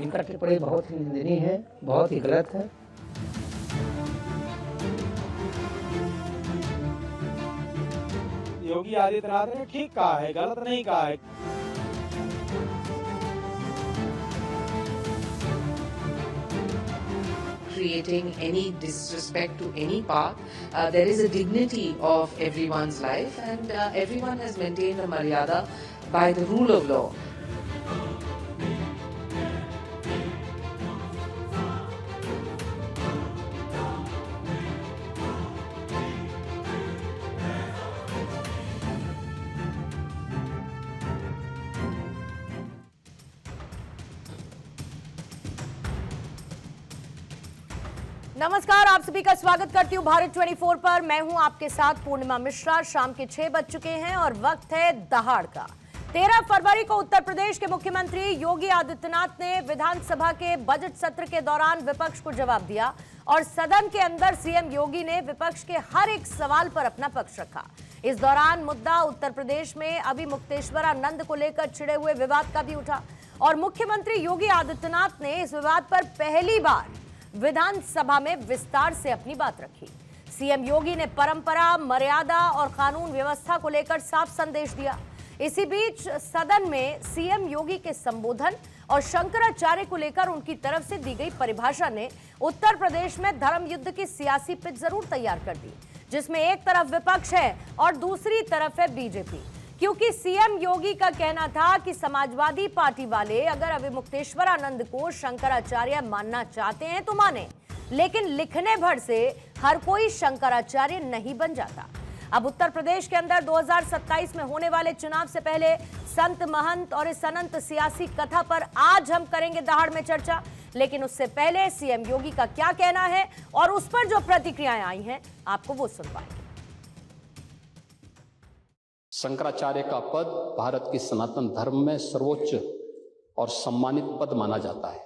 इनका टिप्पणी बहुत ही निंदनीय है, बहुत ही गलत है। योगी आदित्यनाथ ने ठीक कहा है, गलत नहीं कहा है। Creating any disrespect to any path. There is a dignity of everyone's life, and everyone has maintained a maryada by the rule of law. नमस्कार, आप सभी का स्वागत करती हूँ भारत 24 पर। मैं हूँ आपके साथ पूर्णिमा मिश्रा। शाम के 6 बज चुके हैं और वक्त है दहाड़ का। 13 फरवरी को उत्तर प्रदेश के मुख्यमंत्री योगी आदित्यनाथ ने विधानसभा के बजट सत्र के दौरान विपक्ष को जवाब दिया और सदन के अंदर सीएम योगी ने विपक्ष के हर एक सवाल पर अपना पक्ष रखा। इस दौरान मुद्दा उत्तर प्रदेश में अभी मुक्तेश्वरानंद को लेकर छिड़े हुए विवाद का भी उठा और मुख्यमंत्री योगी आदित्यनाथ ने इस विवाद पर पहली बार विधानसभा में विस्तार से अपनी बात रखी। सीएम योगी ने परंपरा, मर्यादा और कानून व्यवस्था को लेकर साफ संदेश दिया। इसी बीच सदन में सीएम योगी के संबोधन और शंकराचार्य को लेकर उनकी तरफ से दी गई परिभाषा ने उत्तर प्रदेश में धर्म युद्ध की सियासी पिच जरूर तैयार कर दी, जिसमें एक तरफ विपक्ष है और दूसरी तरफ है बीजेपी। क्योंकि सीएम योगी का कहना था कि समाजवादी पार्टी वाले अगर अभी मुक्तेश्वरानंद को शंकराचार्य मानना चाहते हैं तो माने, लेकिन लिखने भर से हर कोई शंकराचार्य नहीं बन जाता। अब उत्तर प्रदेश के अंदर 2027 में होने वाले चुनाव से पहले संत महंत और इस अनंत सियासी कथा पर आज हम करेंगे दहाड़ में चर्चा। लेकिन उससे पहले सीएम योगी का क्या कहना है और उस पर जो प्रतिक्रियाएं आई हैं, आपको वो सुनवाएंगे। शंकराचार्य का पद भारत की सनातन धर्म में सर्वोच्च और सम्मानित पद माना जाता है,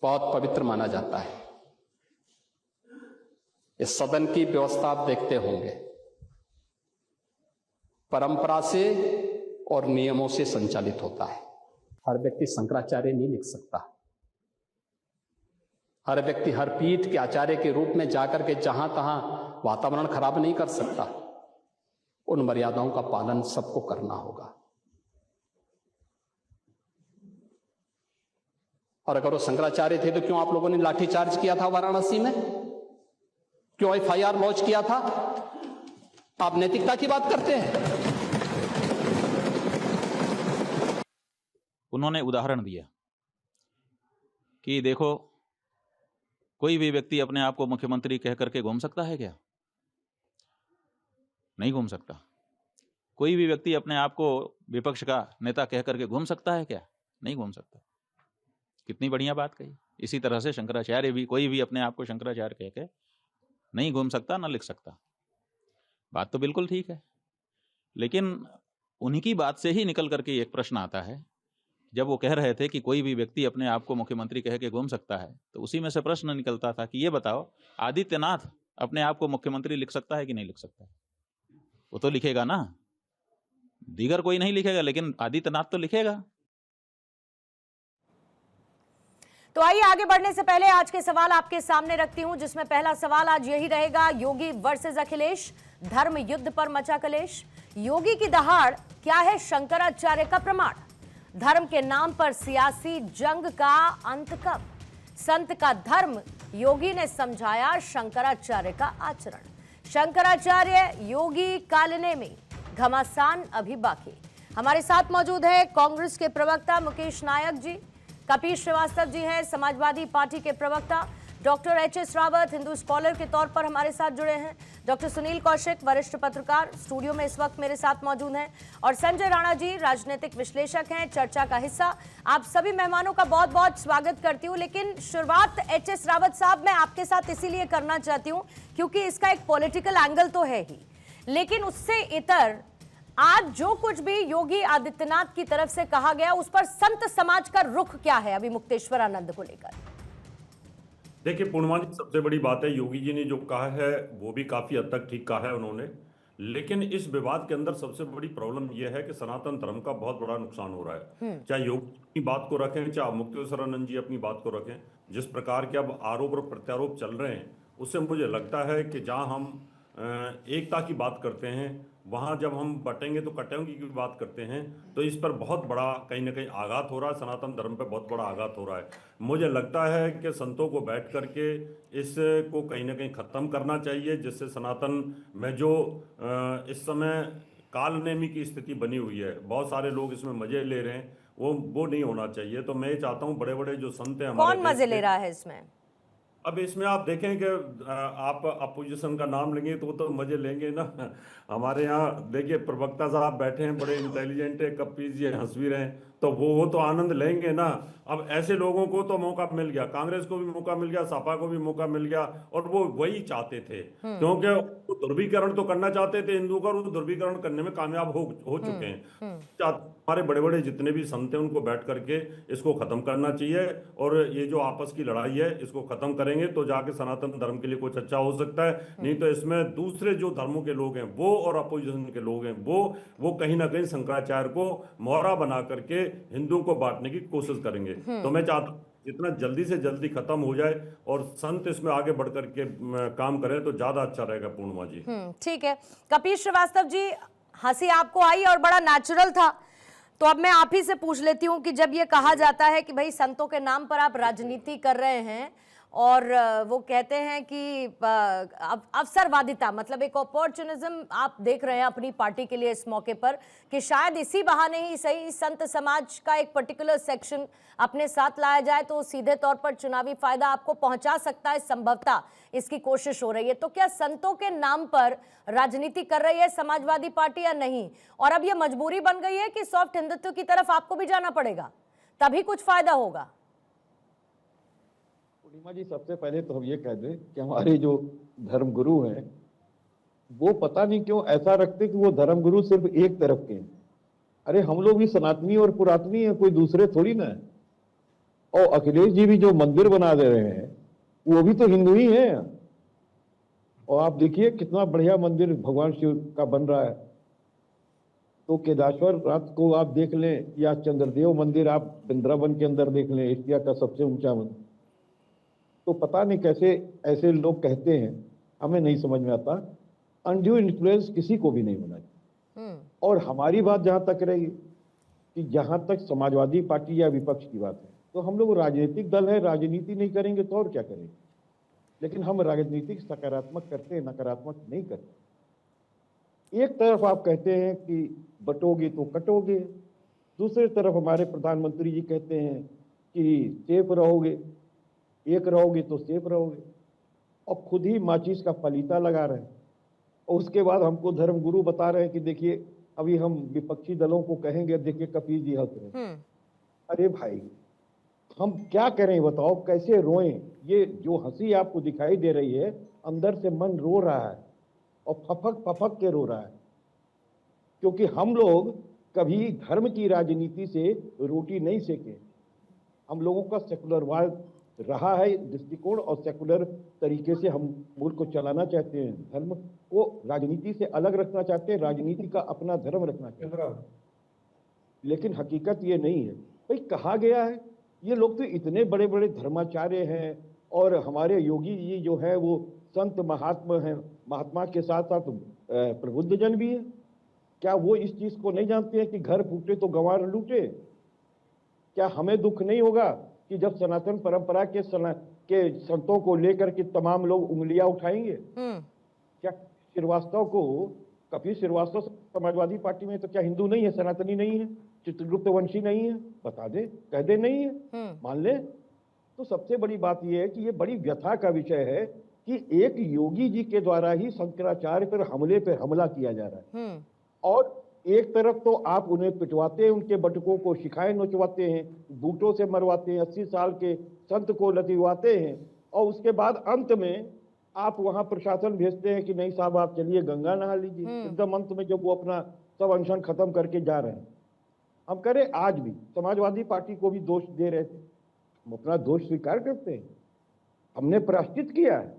बहुत पवित्र माना जाता है। इस सदन की व्यवस्था आप देखते होंगे, परंपरा से और नियमों से संचालित होता है। हर व्यक्ति शंकराचार्य नहीं लिख सकता। हर व्यक्ति हर पीठ के आचार्य के रूप में जाकर के जहां तहां वातावरण खराब नहीं कर सकता। उन मर्यादाओं का पालन सबको करना होगा। और अगर वो शंकराचार्य थे तो क्यों आप लोगों ने लाठीचार्ज किया था वाराणसी में? क्यों एफआईआर लॉन्च किया था? आप नैतिकता की बात करते हैं। उन्होंने उदाहरण दिया कि देखो, कोई भी व्यक्ति अपने आप को मुख्यमंत्री कह करके घूम सकता है क्या? नहीं घूम सकता। कोई भी व्यक्ति अपने आप को विपक्ष का नेता कह करके घूम सकता है क्या? नहीं घूम सकता। कितनी बढ़िया बात कही। इसी तरह से शंकराचार्य भी, कोई भी अपने आप को शंकराचार्य कह के नहीं घूम सकता, ना लिख सकता। बात तो बिल्कुल ठीक है, लेकिन उन्हीं की बात से ही निकल करके एक प्रश्न आता है। जब वो कह रहे थे कि कोई भी व्यक्ति अपने आप को मुख्यमंत्री कह के घूम सकता है, तो उसी में से प्रश्न निकलता था कि ये बताओ, आदित्यनाथ अपने आप को मुख्यमंत्री लिख सकता है कि नहीं लिख सकता? वो तो लिखेगा ना, दीगर कोई नहीं लिखेगा, लेकिन आदित्यनाथ तो लिखेगा। तो आइए आगे बढ़ने से पहले आज के सवाल आपके सामने रखती हूं, जिसमें पहला सवाल आज यही रहेगा, योगी वर्सेस अखिलेश, धर्म युद्ध पर मचा कलेश। योगी की दहाड़ क्या है शंकराचार्य का प्रमाण? धर्म के नाम पर सियासी जंग का अंत कब? संत का धर्म योगी ने समझाया शंकराचार्य का आचरण। शंकराचार्य योगी कालने में घमासान अभी बाकी। हमारे साथ मौजूद है कांग्रेस के प्रवक्ता मुकेश नायक जी, कपिल श्रीवास्तव जी हैं समाजवादी पार्टी के प्रवक्ता, doctor HS. Rawat Hindu scholar के तौर पर हमारे साथ जुड़े हैं, डॉक्टर सुनील कौशिक वरिष्ठ पत्रकार स्टूडियो में इस वक्त मेरे साथ मौजूद हैं, और संजय राणा जी राजनीतिक विश्लेषक हैं, चर्चा का हिस्सा। आप सभी मेहमानों का बहुत बहुत स्वागत करती हूँ। लेकिन शुरुआत एच.एस. रावत साहब मैं आपके साथ इसीलिए करना चाहती हूँ क्योंकि इसका एक पॉलिटिकल एंगल तो है ही, लेकिन उससे इतर आज जो कुछ भी योगी आदित्यनाथ की तरफ से कहा गया, उस पर संत समाज का रुख क्या है अभी मुक्तेश्वरानंद को लेकर? देखिए पूर्णिमा जी, सबसे बड़ी बात है योगी जी ने जो कहा है वो भी काफी हद तक ठीक कहा है उन्होंने, लेकिन इस विवाद के अंदर सबसे बड़ी प्रॉब्लम यह है कि सनातन धर्म का बहुत बड़ा नुकसान हो रहा है। चाहे योग की बात को रखें, चाहे मुक्तेश्वरानंद जी अपनी बात को रखें, जिस प्रकार के अब आरोप और प्रत्यारोप चल रहे हैं, उससे मुझे लगता है कि जहां हम एकता की बात करते हैं, वहां जब हम बटेंगे तो कटेंगे की बात करते हैं, तो इस पर बहुत बड़ा कहीं ना कहीं आघात हो रहा है, सनातन धर्म पर बहुत बड़ा आघात हो रहा है। मुझे लगता है कि संतों को बैठ करके इसको कहीं ना कहीं ख़त्म करना चाहिए, जिससे सनातन में जो इस समय कालनेमी की स्थिति बनी हुई है, बहुत सारे लोग इसमें मजे ले रहे हैं, वो नहीं होना चाहिए। तो मैं ये चाहता हूँ बड़े बड़े जो संत हैं हमारे कौन मजे ले रहा है इसमें? अब इसमें आप देखें कि आप अपोजिशन का नाम लेंगे तो मजे लेंगे ना। हमारे यहाँ देखिए प्रवक्ता साहब बैठे हैं, बड़े इंटेलिजेंट है, कप्पी जी हंस भी रहे हैं, तो वो तो आनंद लेंगे ना। अब ऐसे लोगों को तो मौका मिल गया, कांग्रेस को भी मौका मिल गया, सपा को भी मौका मिल गया, और वो वही चाहते थे, क्योंकि वो ध्रुवीकरण तो करना चाहते थे हिंदू का, वो ध्रुवीकरण करने में कामयाब हो चुके हैं। हमारे बड़े बड़े जितने भी संत हैं उनको बैठ करके इसको खत्म करना चाहिए, और ये जो आपस की लड़ाई है इसको खत्म करेंगे तो जाके सनातन धर्म के लिए कुछ अच्छा हो सकता है। नहीं तो इसमें दूसरे जो धर्मों के लोग हैं वो और अपोजिशन के लोग हैं वो कहीं ना कहीं शंकराचार्य को मोहरा बना करके हिंदुओं को बांटने की कोशिश करेंगे। तो मैं चाहता हूं जितना जल्दी से जल्दी खत्म हो जाए और संत इसमें आगे बढ़ करके काम करें तो ज्यादा अच्छा रहेगा। पूर्णिमा जी ठीक है। कपीश श्रीवास्तव जी, हंसी आपको आई और बड़ा नेचुरल था, तो अब मैं आप ही से पूछ लेती हूँ कि जब ये कहा जाता है कि भाई संतों के नाम पर आप राजनीति कर रहे हैं, और वो कहते हैं कि अवसरवादिता, मतलब एक अपॉर्चुनिज्म आप देख रहे हैं अपनी पार्टी के लिए इस मौके पर, कि शायद इसी बहाने ही सही संत समाज का एक पर्टिकुलर सेक्शन अपने साथ लाया जाए तो सीधे तौर पर चुनावी फायदा आपको पहुंचा सकता है, संभवतः इसकी कोशिश हो रही है। तो क्या संतों के नाम पर राजनीति कर रही है समाजवादी पार्टी या नहीं? और अब यह मजबूरी बन गई है कि सॉफ्ट हिंदुत्व की तरफ आपको भी जाना पड़ेगा, तभी कुछ फायदा होगा? पूर्णिमा जी, सबसे पहले तो हम ये कह दें कि हमारे जो धर्मगुरु हैं वो पता नहीं क्यों ऐसा रखते कि वो धर्मगुरु सिर्फ एक तरफ के हैं। अरे हम लोग भी सनातनी और पुरातनी हैं, कोई दूसरे थोड़ी ना है। और अखिलेश जी भी जो मंदिर बना दे रहे हैं वो भी तो हिंदू ही हैं। और आप देखिए कितना बढ़िया मंदिर भगवान शिव का बन रहा है। तो केदारेश्वर रात को आप देख लें, या चंद्रदेव मंदिर आप वृंदावन के अंदर देख लें, एशिया का सबसे ऊंचा मंदिर। तो पता नहीं कैसे ऐसे लोग कहते हैं, हमें नहीं समझ में आता। अनड्यू इन्फ्लुएंस किसी को भी नहीं होना चाहिए। और हमारी बात जहां तक रही कि जहां तक समाजवादी पार्टी या विपक्ष की बात है, तो हम लोग राजनीतिक दल है, राजनीति नहीं करेंगे तो और क्या करेंगे। लेकिन हम राजनीतिक सकारात्मक करते हैं, नकारात्मक नहीं करते। एक तरफ आप कहते हैं कि बटोगे तो कटोगे, दूसरी तरफ हमारे प्रधानमंत्री जी कहते हैं कि सेफ रहोगे, एक रहोगे तो सेफ रहोगे, और खुद ही माचिस का पलीता लगा रहे हैं। और उसके बाद हमको धर्मगुरु बता रहे हैं कि देखिए अभी हम विपक्षी दलों को कहेंगे, देखिए कपिल जी हंस रहे हैं। अरे भाई हम क्या करें बताओ, कैसे रोएं? ये जो हंसी आपको दिखाई दे रही है, अंदर से मन रो रहा है और फपक फपक के रो रहा है, क्योंकि हम लोग कभी धर्म की राजनीति से रोटी नहीं सेके। हम लोगों का सेकुलरवाद रहा है दृष्टिकोण, और सेकुलर तरीके से हम मुल्क को चलाना चाहते हैं, धर्म को राजनीति से अलग रखना चाहते हैं, राजनीति का अपना धर्म रखना चाहते हैं। लेकिन हकीकत ये नहीं है। भाई कहा गया है, ये लोग तो इतने बड़े बड़े धर्माचार्य हैं, और हमारे योगी जी जो है वो संत महात्मा हैं, महात्मा के साथ साथ प्रबुद्ध जन भी है। क्या वो इस चीज को नहीं जानते हैं कि घर फूटे तो गंवार लूटे? क्या हमें दुख नहीं होगा कि जब सनातन परंपरा के संतों को लेकर के तमाम लोग उंगलियां उठाएंगे? क्या श्रीवास्तव को, कपिल श्रीवास्तव समाजवादी पार्टी में तो क्या हिंदू नहीं है, सनातनी नहीं है, चित्रगुप्त वंशी नहीं है? बता दे, कह दे नहीं है, मान ले। तो सबसे बड़ी बात यह है कि ये बड़ी व्यथा का विषय है कि एक योगी जी के द्वारा ही शंकराचार्य पर हमला किया जा रहा है। और एक तरफ तो आप उन्हें पिटवाते हैं, उनके बटुकों को शिखाएं नोचवाते हैं, बूटों से मरवाते हैं, 80 साल के संत को लतिवाते हैं, और उसके बाद अंत में आप वहां प्रशासन भेजते हैं कि नहीं साहब आप चलिए गंगा नहा लीजिए। एकदम अंत में जब वो अपना सब अनशन खत्म करके जा रहे हैं। हम कह रहे आज भी समाजवादी पार्टी को भी दोष दे रहे थे, हम अपना दोष स्वीकार करते हैं, हमने प्रायश्चित किया है,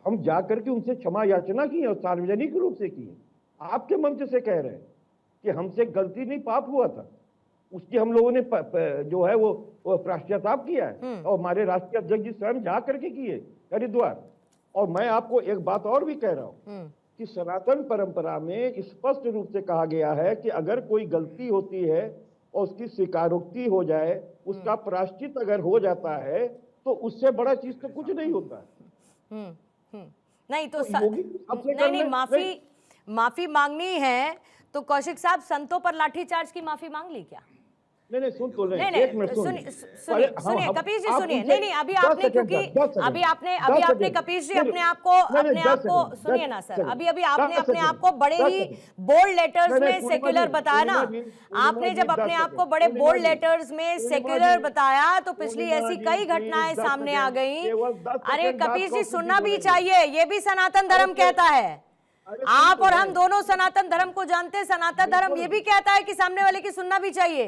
हम जा करके उनसे क्षमा याचना की और सार्वजनिक रूप से की है। आपके मंच से कह रहे हैं कि हमसे गलती नहीं, पाप हुआ था, उसकी हम लोगों ने जो है वो पश्चाताप किया है, और हमारे राष्ट्रीय अध्यक्ष जी स्वयं जा करके किए हरिद्वार। और मैं आपको एक बात और भी कह रहा हूं कि सनातन परंपरा में स्पष्ट रूप से कहा गया है कि अगर कोई गलती होती है और उसकी स्वीकारोक्ति हो जाए, उसका प्रायश्चित अगर हो जाता है, तो उससे बड़ा चीज तो कुछ नहीं होता है। नहीं तो नहीं, माफी मांगनी है तो कौशिक साहब संतों पर लाठीचार्ज की माफी मांग ली क्या? नहीं सुन तो ले, नहीं एक मिनट सुनिए कपीश जी सुनिए। नहीं अभी आपने क्योंकि अभी आपने कपीश जी अपने आप को सुनिए ना सर, अभी आपने अपने आप को बड़े ही बोल्ड लेटर्स में सेक्युलर बताया ना। आपने जब अपने आप को बड़े बोल्ड लेटर्स में सेक्युलर बताया तो पिछली ऐसी कई घटनाएं सामने आ गई। अरे कपीश जी सुनना भी चाहिए, ये भी सनातन धर्म कहता है। आप और हम दोनों सनातन धर्म को जानते हैं। सनातन धर्म ये भी कहता है कि सामने वाले की सुनना भी चाहिए।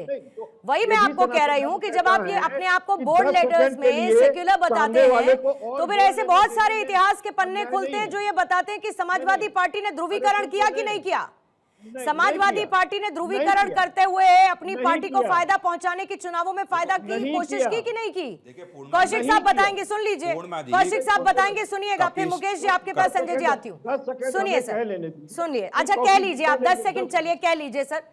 वही मैं आपको कह रही हूँ कि जब आप ये अपने आप को बोल्ड लेटर्स में सेक्युलर बताते हैं तो फिर ऐसे बहुत सारे इतिहास के पन्ने खुलते हैं जो ये बताते हैं कि समाजवादी पार्टी ने ध्रुवीकरण किया कि नहीं किया। समाजवादी पार्टी ने ध्रुवीकरण करते हुए अपनी पार्टी को फायदा पहुंचाने की, चुनावों में फायदा की कोशिश की कि नहीं की? कौशिक साहब बताएंगे, सुन लीजिए। कौशिक साहब बताएंगे, सुनिएगा। फिर मुकेश जी आपके पास, संजय जी आती हूँ। सुनिए सर, सुनिए। अच्छा कह लीजिए आप, 10 सेकंड चलिए, कह लीजिए सर।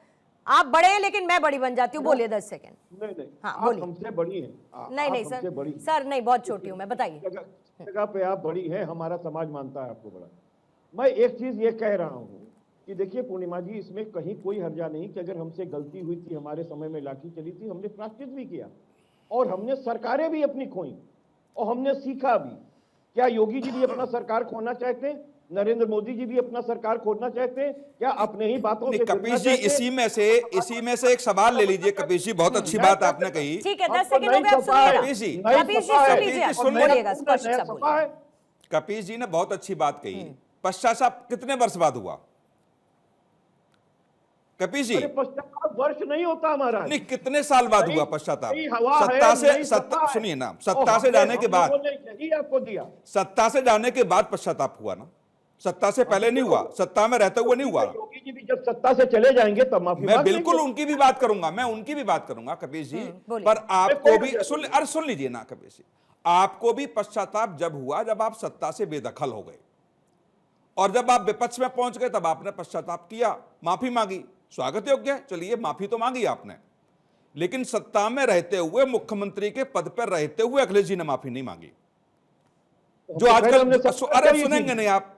आप बड़े हैं लेकिन मैं बड़ी बन जाती हूँ, बोलिए 10 सेकंड। नहीं हाँ बोलिए। हमसे बड़ी है। नहीं सर नहीं, बहुत छोटी हूँ मैं, बताइए। जगह पे आप बड़ी है, हमारा समाज मानता है आपको बड़ा। मैं एक चीज ये कह रहा हूँ कि देखिए पूर्णिमा जी, इसमें कहीं कोई हर्जा नहीं कि अगर हमसे गलती हुई थी, हमारे समय में लाठी चली थी, हमने प्रायश्चित भी किया और हमने सरकारें भी अपनी खोई और हमने सीखा भी। क्या योगी जी भी अपना सरकार खोना चाहते हैं? नरेंद्र मोदी जी भी अपना सरकार खोलना चाहते हैं? क्या अपने ही बातों से कपीश जी इसी में से एक सवाल ले लीजिए। कपीश जी बहुत अच्छी बात आपने कही। ठीक है, 10 सेकंड हो गए, आप सुनिएगा। कपीश जी ने बहुत अच्छी बात कही। पश्चाताप कितने वर्ष बाद हुआ कपीश जी? पश्चाताप वर्ष नहीं होता हमारा। नहीं, कितने साल बाद हुआ पश्चाताप? सुनिए ना, सत्ता से जाने के बाद, आपको दिया सत्ता से जाने के बाद पश्चाताप हुआ ना, सत्ता से पहले नहीं हुआ, सत्ता में रहते हुए नहीं हुआ। योगी जी भी जब सत्ता से चले जाएंगे तब माफी। मैं बिल्कुल उनकी भी बात करूंगा, मैं उनकी भी बात करूंगा कपीश जी। पर आपको भी सुन लीजिए ना कपीश जी, आपको भी पश्चाताप जब हुआ जब आप सत्ता से बेदखल हो गए, और जब आप विपक्ष में पहुंच गए तब आपने पश्चाताप किया, माफी मांगी, स्वागत योग्य है। चलिए माफी तो मांगी आपने, लेकिन सत्ता में रहते हुए, मुख्यमंत्री के पद पर रहते हुए अखिलेश जी ने माफी नहीं मांगी। जो आजकल, अरे सुनेंगे नहीं आप,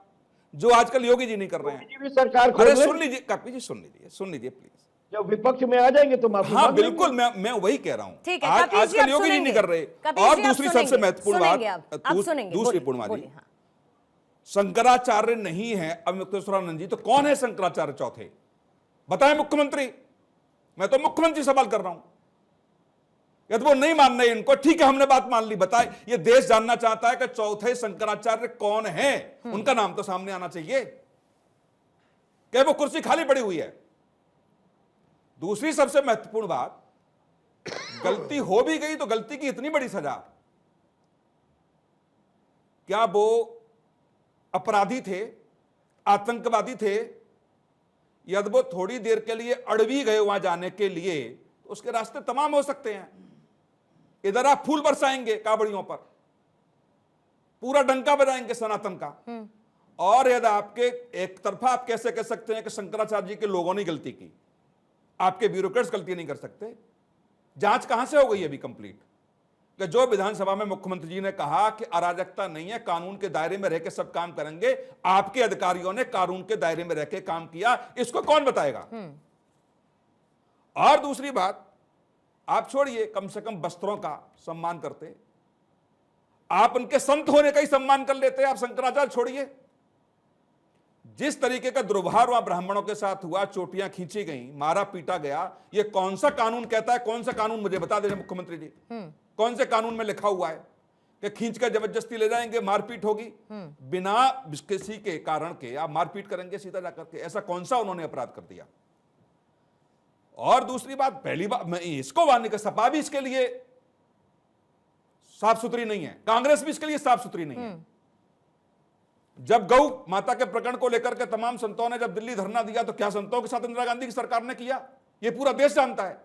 जो आजकल योगी जी नहीं कर रहे हैं। सरकार, अरे सुन लीजिए कपी जी, सुन लीजिए प्लीज। जब विपक्ष में आ जाएंगे तो माफी। हाँ बिल्कुल, मैं वही कह रहा हूं। आजकल योगी जी नहीं कर रहे। और दूसरी सबसे महत्वपूर्ण बात, दूसरी पूर्णिमा, शंकराचार्य नहीं है अवधेश्वरानंद जी, तो कौन है शंकराचार्य चौथे? बताएं मुख्यमंत्री। मैं तो मुख्यमंत्री सवाल कर रहा हूं। यदि वो नहीं मान रहे इनको, ठीक है हमने बात मान ली, बताए। ये देश जानना चाहता है कि चौथे शंकराचार्य कौन है, उनका नाम तो सामने आना चाहिए। क्या वो कुर्सी खाली पड़ी हुई है? दूसरी सबसे महत्वपूर्ण बात, गलती हो भी गई तो गलती की इतनी बड़ी सजा। क्या वो अपराधी थे, आतंकवादी थे? यदि वो थोड़ी देर के लिए अड़ भी गए वहां जाने के लिए, तो उसके रास्ते तमाम हो सकते हैं। इधर आप फूल बरसाएंगे कावड़ियों पर, पूरा डंका बजाएंगे सनातन का, और यदि आपके एक तरफा आप कैसे कह सकते हैं कि शंकराचार्य जी के लोगों ने गलती की, आपके ब्यूरोक्रेट्स गलती नहीं कर सकते? जांच कहां से हो गई अभी कंप्लीट? कि जो विधानसभा में मुख्यमंत्री जी ने कहा कि अराजकता नहीं है, कानून के दायरे में रहकर सब काम करेंगे, आपके अधिकारियों ने कानून के दायरे में रहकर काम किया, इसको कौन बताएगा? और दूसरी बात, आप छोड़िए, कम से कम वस्त्रों का सम्मान करते, आप उनके संत होने का ही सम्मान कर लेते। आप शंकराचार्य छोड़िए। जिस तरीके का दुर्व्यवहार वहां ब्राह्मणों के साथ हुआ, चोटियां खींची गई, मारा पीटा गया, ये कौन सा कानून कहता है? कौन सा कानून मुझे बता दीजिए मुख्यमंत्री जी, कौन से कानून में लिखा हुआ है कि खींच कर जबरदस्ती ले जाएंगे, मारपीट होगी, बिना किसी के कारण के आप मारपीट करेंगे सीधा जाकर के? ऐसा कौन सा उन्होंने अपराध कर दिया? और दूसरी बात, पहली बात मैं इसको मानने का, सपा भी इसके लिए साफ सुथरी नहीं है, कांग्रेस भी इसके लिए साफ सुथरी नहीं है। जब गौ माता के प्रकरण को लेकर के तमाम संतों ने जब दिल्ली धरना दिया तो क्या संतों के साथ इंदिरा गांधी की सरकार ने किया? ये पूरा देश जानता है।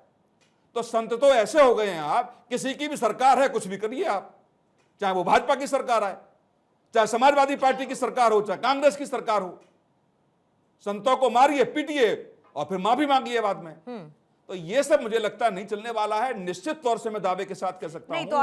तो संत तो ऐसे हो गए हैं, आप किसी की भी सरकार है कुछ भी करिए आप, चाहे वो भाजपा की सरकार है, चाहे समाजवादी पार्टी की सरकार हो, चाहे कांग्रेस की सरकार हो, संतों को मारिए पीटिए और फिर माफी मांगिए बाद में। तो ये सब मुझे लगता नहीं चलने वाला है। निश्चित तौर से मैं दावे के साथ कह सकता हूं। नहीं तो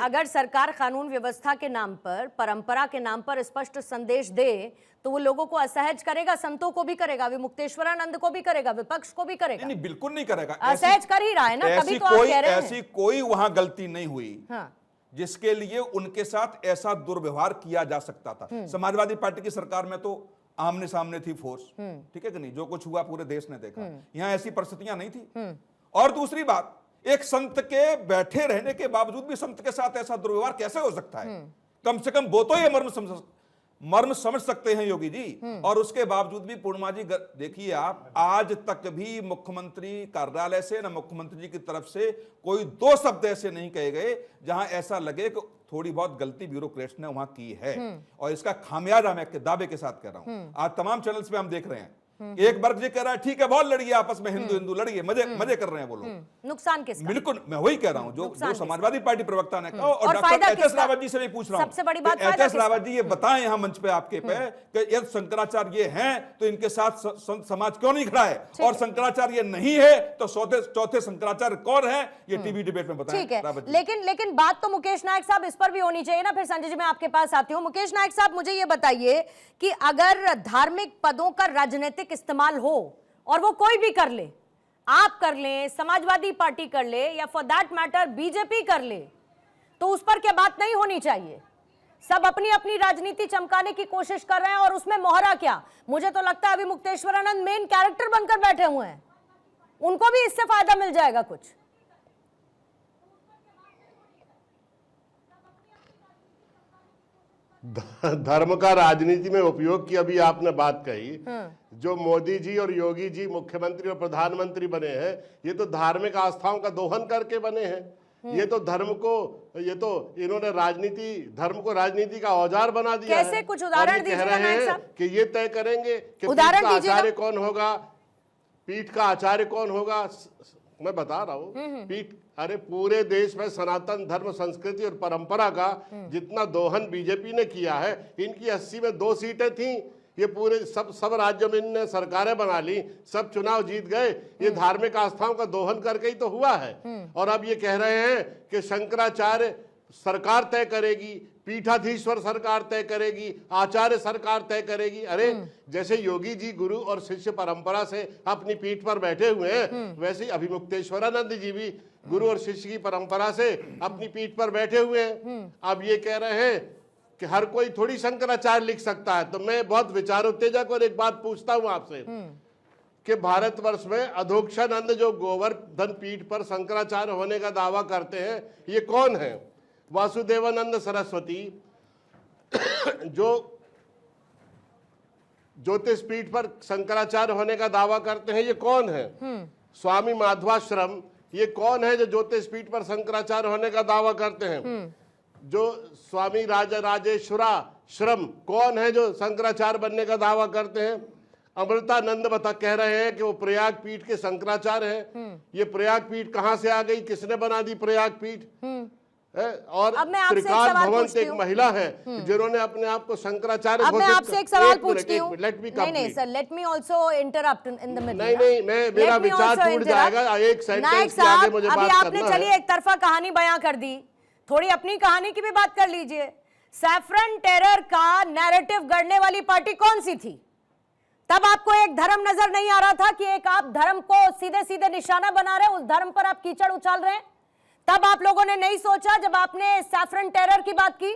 अगर सरकार कानून व्यवस्था के नाम पर, परंपरा के नाम पर स्पष्ट संदेश दे तो वो लोगों को असहज करेगा, संतों को भी करेगा, विमुक्तेश्वरानंद को भी करेगा, विपक्ष को भी करेगा। नहीं, बिल्कुल नहीं करेगा। असहज कर ही रहा है ना, तभी तो आप कह रहे हैं। ऐसी कोई वहां गलती नहीं हुई हाँ। जिसके लिए उनके साथ ऐसा दुर्व्यवहार किया जा सकता था। समाजवादी पार्टी की सरकार में तो आमने सामने थी फोर्स, ठीक है कि नहीं? जो कुछ हुआ पूरे देश ने देखा। यहां ऐसी परिस्थितियां नहीं थी। और दूसरी बात, एक संत के बैठे रहने के बावजूद भी संत के साथ ऐसा दुर्व्यवहार कैसे हो सकता है? कम से कम वो तो ये मर्म समझ सकते हैं योगी जी। और उसके बावजूद भी पूर्णिमा जी देखिए, आप आज तक भी मुख्यमंत्री कार्यालय से ना मुख्यमंत्री जी की तरफ से कोई दो शब्द ऐसे नहीं कहे गए जहां ऐसा लगे कि थोड़ी बहुत गलती ब्यूरोक्रेट्स ने वहां की है। और इसका खामियाजा मैं दावे के साथ कह रहा हूं। आज तमाम चैनल्स पे हम देख रहे हैं, एक वर्ग ये कह रहा है ठीक है बहुत लड़िए आपस में, हिंदू लड़िए, मजे कर रहे हैं वो लोग। नुकसान किसका? बिल्कुल मैं वही कह रहा हूं जो समाजवादी पार्टी प्रवक्ता ने कहा। और doctor H S Rawat ji से भी पूछ रहा हूं, सबसे बड़ी बात एच एस रावत जी ये बताएं यहां मंच पे आपके पे कि यदि शंकराचार्य ये हैं तो इनके साथ संत समाज क्यों नहीं खड़ा है, और शंकराचार्य नहीं है तो चौथे शंकराचार्य कौन है, ये टीवी डिबेट में बताएं। ठीक है, लेकिन बात तो मुकेश नायक साहब इस पर भी होनी चाहिए ना। फिर संजय जी मैं आपके पास आती हूं। मुकेश नायक साहब मुझे ये बताइए कि अगर धार्मिक पदों का राजनीतिक इस्तेमाल हो और वो कोई भी कर ले, आप कर लें, समाजवादी पार्टी कर ले, या फॉर दैट मैटर बीजेपी कर ले, तो उस पर क्या बात नहीं होनी चाहिए? सब अपनी अपनी राजनीति चमकाने की कोशिश कर रहे हैं और उसमें मोहरा क्या? मुझे तो लगता है अभी मुक्तेश्वरानंद मेन कैरेक्टर बनकर बैठे हुए हैं, उनको भी इससे फायदा मिल जाएगा कुछ। धर्म का राजनीति में उपयोग की अभी आपने बात कही। जो मोदी जी और योगी जी मुख्यमंत्री और प्रधानमंत्री बने हैं, ये तो धार्मिक आस्थाओं का दोहन करके बने हैं। ये तो इन्होंने धर्म को राजनीति का औजार बना दिया। कैसे? कुछ उदाहरण दीजिएगा नायक साहब। कि ये तय करेंगे कि उदाहरण पीठ का आचार्य कौन होगा, पीठ का आचार्य कौन होगा। मैं बता रहा हूँ, अरे पूरे देश में सनातन धर्म, संस्कृति और परंपरा का जितना दोहन बीजेपी ने किया है, इनकी 80 में 2 सीटें थीं। ये पूरे सब राज्यों में इनने सरकारें बना ली, सब चुनाव जीत गए। ये धार्मिक आस्थाओं का दोहन करके ही तो हुआ है। और अब ये कह रहे हैं कि शंकराचार्य सरकार तय करेगी, पीठाधीश्वर सरकार तय करेगी, आचार्य सरकार तय करेगी। अरे जैसे योगी जी गुरु और शिष्य परंपरा से अपनी पीठ पर बैठे हुए हैं, वैसे ही अभिमुक्तेश्वरानंद जी भी गुरु और शिष्य की परंपरा से अपनी पीठ पर बैठे हुए हैं। अब ये कह रहे हैं कि हर कोई थोड़ी शंकराचार्य लिख सकता है। तो मैं बहुत विचार उत्तेजक और एक बात पूछता हूं आपसे कि भारतवर्ष में अधोक्षानंद जो गोवर्धन पीठ पर शंकराचार्य होने का दावा करते हैं, ये कौन है? वासुदेवानंद सरस्वती जो ज्योतिष पीठ पर शंकराचार्य होने का दावा करते हैं, ये कौन है? स्वामी माधवाश्रम, ये कौन है जो ज्योतिष पीठ पर शंकराचार्य होने का दावा करते हैं? जो स्वामी राजेश्वराश्रम कौन है जो शंकराचार्य बनने का दावा करते हैं? अमृतानंद कह रहे हैं कि वो प्रयाग पीठ के शंकराचार्य हैं। ये प्रयाग पीठ कहां से आ गई? किसने बना दी प्रयाग पीठ? और त्रिकाल भवन से एक महिला है जिन्होंने अपने आप को शंकराचार्य घोषित। अब मैं आपसे एक सवाल पूछती हूँ। नहीं sir, let me also interrupt in the middle. नहीं, मेरा विचार टूट जाएगा एक सेंटेंस के आगे मुझे बात करना है। आपने चलिए एक तरफा कहानी बयां कर दी, थोड़ी अपनी कहानी की भी बात कर लीजिए। सैफरन टेरर का नैरेटिव गढ़ने वाली पार्टी कौन सी थी? तब आपको एक धर्म नजर नहीं आ रहा था कि एक आप धर्म को सीधे सीधे निशाना बना रहे हैं, उस धर्म पर आप कीचड़ उछाल रहे हैं। तब आप लोगों ने नहीं सोचा, जब आपने सैफरन टेरर की बात की,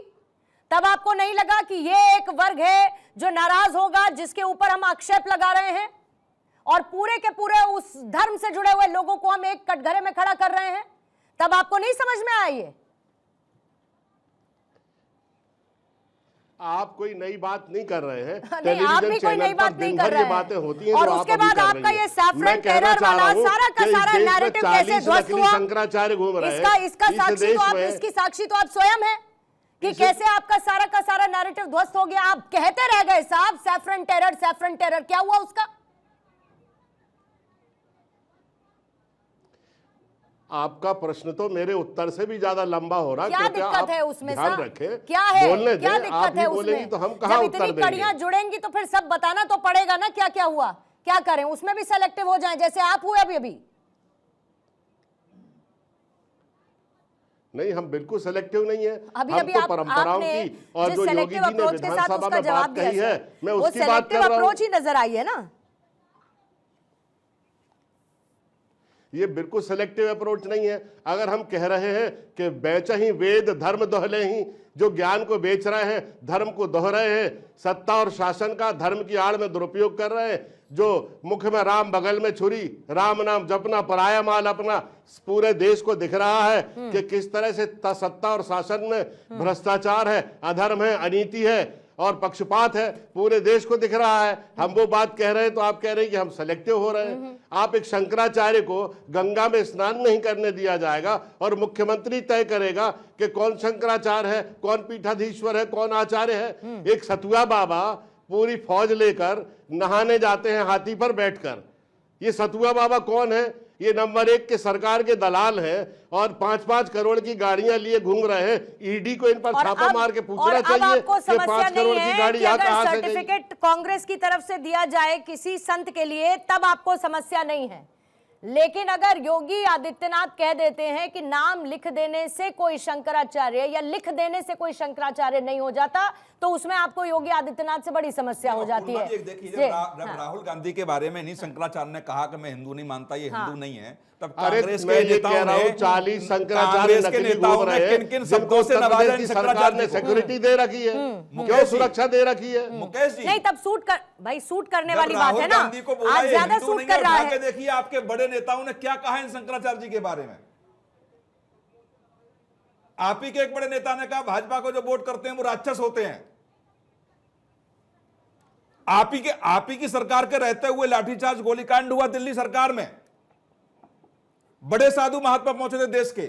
तब आपको नहीं लगा कि ये एक वर्ग है जो नाराज होगा, जिसके ऊपर हम आक्षेप लगा रहे हैं, और पूरे के पूरे उस धर्म से जुड़े हुए लोगों को हम एक कटघरे में खड़ा कर रहे हैं? तब आपको नहीं समझ में आया ये? आप कोई नई बात नहीं कर रहे हैं। नहीं, आप भी कोई नई बात नहीं कर रहे हैं। बातें होती हैं और उसके बाद आपका ये सैफरन टेरर वाला सारा का सारा नैरेटिव कैसे ध्वस्त हुआ? शंकराचार्य घूम रहे हैं इसका साक्षी तो आप स्वयं हैं कि कैसे आपका सारा का सारा नैरेटिव ध्वस्त हो गया। आप कहते रह गए साहब सैफरन टेरर, क्या हुआ उसका? आपका प्रश्न तो मेरे उत्तर से भी ज्यादा लंबा हो रहा। क्या दिक्कत है उसमें? ध्यान रखें, क्या है, बोलने क्या दें। दिक्कत आप है ही बोलेंगी उसमें? तो हम कहाँ जब उत्तर इतनी देंगे? कड़ियां जुड़ेंगी तो फिर सब बताना तो पड़ेगा ना, क्या क्या हुआ, क्या करें? उसमें भी सेलेक्टिव हो जाएं जैसे आप हुए अभी। नहीं, हम बिल्कुल सेलेक्टिव नहीं है। अभी हम तो परंपराओं आपने की और जिस जो योगी सेलेक्टिव जी ने अप्रोच के साथ विधानसभा उसका में जवाब बात कही दिया है, सर, मैं वो उसकी बात सेलेक्टिव कर रहा हूं। अप्रोच ही नजर आई है ना। ये बिल्कुल सेलेक्टिव अप्रोच नहीं है। अगर हम कह रहे हैं कि बेच ही वेद धर्म दोहले ही, जो ज्ञान को बेच रहे हैं, धर्म को दोह रहे हैं, सत्ता और शासन का धर्म की आड़ में दुरुपयोग कर रहे हैं, जो मुख में राम बगल में छुरी, राम नाम जपना पराया माल अपना, पूरे देश को दिख रहा है कि किस तरह से सत्ता और शासन में भ्रष्टाचार है, अधर्म है, अनीति है और पक्षपात है, पूरे देश को दिख रहा है। हम वो बात कह रहे हैं तो आप कह रहे हैं कि हम सेलेक्टिव हो रहे हैं। आप एक शंकराचार्य को गंगा में स्नान नहीं करने दिया जाएगा और मुख्यमंत्री तय करेगा कि कौन शंकराचार्य है, कौन पीठाधीश्वर है, कौन आचार्य है। एक सतुआ बाबा पूरी फौज लेकर नहाने जाते हैं हाथी पर बैठकर। ये सतुआ बाबा कौन है? ये नंबर 1 के सरकार के दलाल हैं और 5-5 करोड़ की गाड़ियां लिए घूम रहे हैं। ईडी को इन पर छापा मार के पूछना चाहिए कि 5 करोड़ की गाड़ी यहाँ कहां से गई। सर्टिफिकेट कांग्रेस की तरफ से दिया जाए किसी संत के लिए तब आपको समस्या नहीं है, लेकिन अगर योगी आदित्यनाथ कह देते हैं कि नाम लिख देने से कोई शंकराचार्य या लिख देने से कोई शंकराचार्य नहीं हो जाता, तो उसमें आपको योगी आदित्यनाथ से बड़ी समस्या हो जाती है। देखिए, राहुल गांधी के बारे में नहीं शंकराचार्य ने कहा कि मैं हिंदू नहीं मानता, ये हिंदू नहीं है, तब कांग्रेस के नेताओं ने 40 शंकराचार्य नकली घूम रहे हैं, किन शब्दों से नवाजा इन सरकार ने सिक्योरिटी दे रखी है, क्यों सुरक्षा दे रखी है? मुकेश जी नहीं, तब सूट करने वाली बात है ना। आज ज्यादा सूट कर रहा है। देखिए आपके बड़े नेताओं ने क्या कहा इन शंकराचार्य जी के बारे में। आप ही के एक बड़े नेता ने कहा भाजपा को जो वोट करते हैं वो राक्षस होते हैं। आप ही की सरकार के रहते हुए लाठीचार्ज गोलीकांड हुआ दिल्ली सरकार में, बड़े साधु महात्मा पहुंचे थे देश के।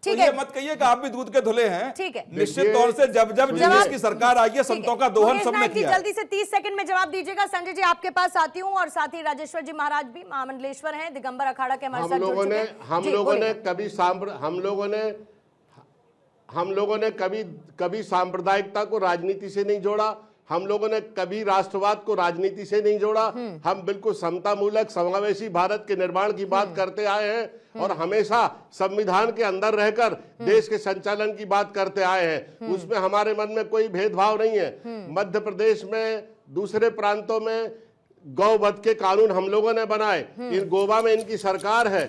ठीक तो है, ये मत कहिए कि आप भी दूध के धुले हैं। ठीक है, निश्चित तौर से जब देश की सरकार आई है, संतों का दोहन सबने किया। जल्दी से 30 सेकंड में जवाब दीजिएगा। संजय जी आपके पास आती हूं और साथ ही राजेश्वर जी महाराज भी महामंडलेश्वर हैं, दिगंबर अखाड़ा के हमारे साथ जुड़ चुके हैं। हम लोगों ने कभी सांप्रदायिकता को राजनीति से नहीं जोड़ा। हम लोगों ने कभी राष्ट्रवाद को राजनीति से नहीं जोड़ा। हम बिल्कुल समता मूलक समावेशी भारत के निर्माण की बात करते आए हैं और हमेशा संविधान के अंदर रहकर देश के संचालन की बात करते आए हैं। उसमें हमारे मन में कोई भेदभाव नहीं है। मध्य प्रदेश में, दूसरे प्रांतों में गौवध के कानून हम लोगों ने बनाए। इन गोवा में इनकी सरकार है।